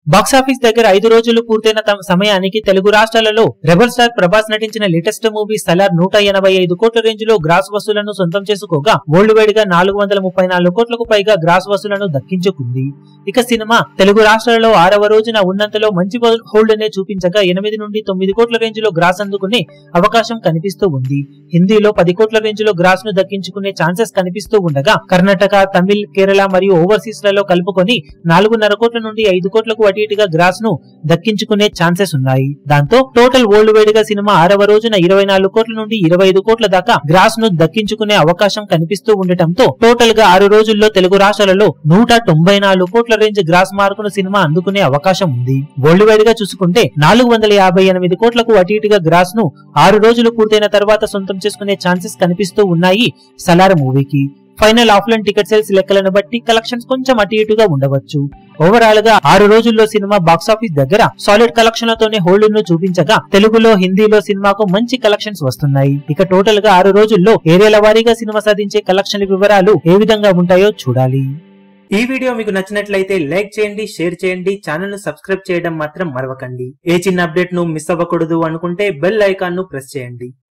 Box office దగ్గర 5 రోజులు పూర్తయిన సమయానికి తెలుగు రాష్ట్రాలలో రెబల్ స్టార్ ప్రభాస్ నటించిన లేటెస్ట్ మూవీ సలార్ 185 కోట్ల రేంజ్ లో గ్రాస్ వసూలను సొంతం చేసుకోగా వరల్డ్ వైడ్ గా 434 కోట్లకు పైగా గ్రాస్ వసూలను దక్కించుకుంది. ఇక సినిమా తెలుగు రాష్ట్రాలలో 6వ రోజున ఉన్నంతలో మంచి హోల్డ్ నే చూపించగా 8 నుండి 9 కోట్ల రేంజ్ లో గ్రాస్ అందుకునే అవకాశం కనిపిస్తూ ఉంది. హిందీలో 10 కోట్ల రేంజ్ లో గ్రాస్ ను దక్కించుకునే ఛాన్సెస్ కనిపిస్తూ ఉండగా కర్ణాటక, తమిళ్, కేరళ మరియు ఓవర్సీస్ లలో కలుపుకొని 4.5 కోట్ల నుండి 5 కోట్లకు అటుగా గ్రాస్ ను దక్కించుకునే ఛాన్సెస్ ఉన్నాయి. దాంతో టోటల్ వరల్డ్ వైడ్ గా సినిమా 6వ రోజున 24 కోట్ల నుండి 25 కోట్ల దాకా గ్రాస్ ను దక్కించుకునే అవకాశం కనిపిస్తూ ఉండటంతో టోటల్ గా 6 రోజుల్లో తెలుగు రాష్ట్రాలలో 194 కోట్ల రేంజ్ గ్రాస్ మార్కును సినిమా అందుకునే అవకాశం ఉంది. వరల్డ్ వైడ్ గా చూసుకుంటే 458 కోట్లకు అటుగా గ్రాస్ ను 6 రోజులు పూర్తయిన తర్వాత సొంతం చేసుకునే ఛాన్సెస్ కనిపిస్తూ ఉన్నాయి సలార్ మూవీకి. ఫైనల్ ఆఫ్లైన్ టికెట్ సేల్స్ లెక్కలను బట్టి కలెక్షన్స్ కొంచెం అటు ఇటుగా ఉండవచ్చు. ఓవరాల్ గా 6 రోజుల్లో సినిమా బాక్సాఫీస్ దగ్గర సాలిడ్ కలెక్షన్లతోనే హోల్డ్ ను చూపించగా తెలుగులో, హిందీలో సినిమాకు మంచి కలెక్షన్స్ వస్తున్నాయి. ఇక టోటల్ గా 6 రోజుల్లో ఏరియాల వారీగా సినిమా సాధించే కలెక్షన్ల వివరాలు ఏ విధంగా ఉంటాయో చూడాలి. ఈ వీడియో మీకు నచ్చినట్లయితే లైక్ చేయండి, షేర్ చేయండి, ఛానల్ ను సబ్స్క్రైబ్ చేయడం మాత్రం మరవకండి. ఏ చిన్న అప్డేట్ ను మిస్ అవ్వకూడదు అనుకుంటే బెల్ ఐకాన్ ను ప్రెస్ చేయండి.